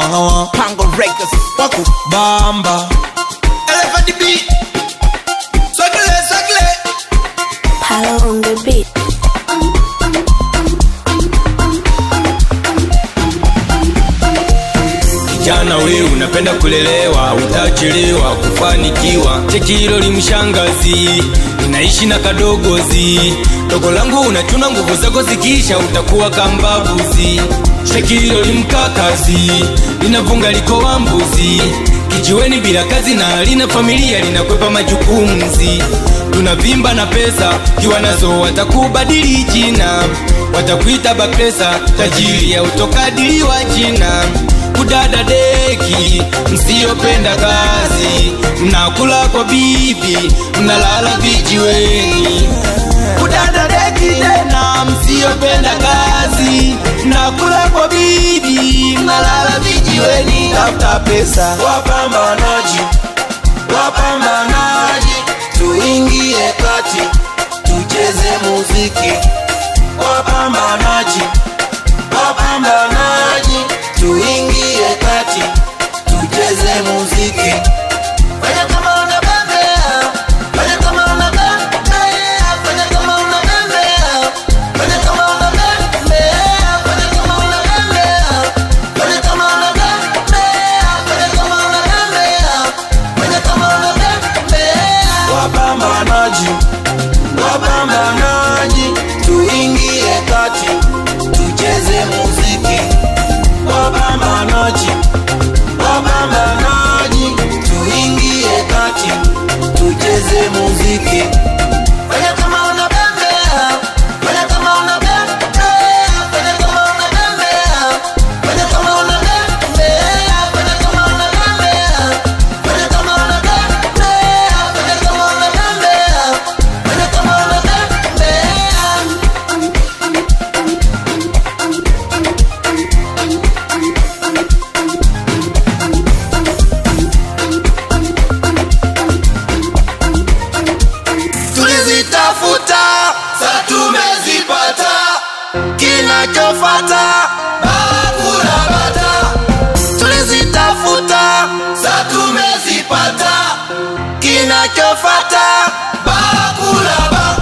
Pango Records Waku Bamba Elephant beat Swaggle Palo on the beat. Kijana wewe unapenda kulelewa, utachelewa kufanikiwa. Cheki hilo limshangazi, ninaishi na kadogozi. Dogo langu unachuna nguvu zako zikisha utakuwa kambabuzi. Cheki hilo limkakazi, linavunga liko wambuzi. Kijiweni bila kazi na halina familia, linakwepa majukumzi. Tunavimba na pesa, kiwa nazo watakubadili jina. Watakuita bakresa, tajiri ya utokadili wa jina. Kudada deki, msiopenda kazi, mnakula kwa bibi, mnalala vijiweni. Kudada deki tena, msiopenda kazi, mnakula kwa bibi, mnalala vijiweni. Tafuta pesa Wapambanaji tuingie kati, tucheze muziki. Wapambanaji tuingie kati, tucheze muziki. Fanya kama unabembea, fanya kama unabembea, fanya kama unabembea, fanya kama unabembea, fanya kama unabembea, fanya kama unabembea, fanya kama unabembea, fanya kama unabembea. Wapambanaji tuingie kati, tucheze muziki. Wapambanaji tuingie kati, tucheze muziki. Fanya kama unabembea, fanya kama unabembea, fanya kama unabembea, fanya kama unabembea, fanya kama unabembea, fanya kama unabembea, fanya kama unabembea, fanya kama unabembea. Tulizitafuta, sa tumezipata. Kinachofata bakula bata. Tulizitafuta, sa tumezipata. Kinachofata bakula bata.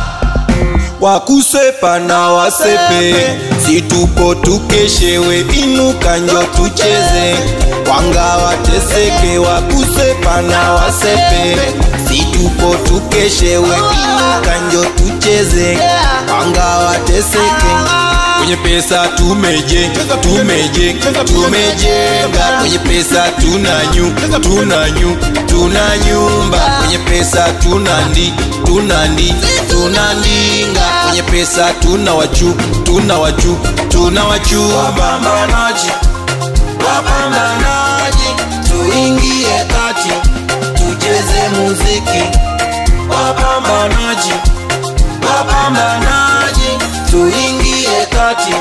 Wakusepa na wasepe, situpo tukeshewe, inuka njo tucheze. Wanga wateseke, wakusepa na wasepe, situpo tukeshewe, inuka njo tucheze. Wanga wateseke. Kwenye pesa tumejenga, kwenye pesa tuna nyumba, kwenye pesa tunandinga, kwenye pesa tuna wachu. Wapambanaji tuingie kati, tucheze muziki. Wapambanaji tuingie kati,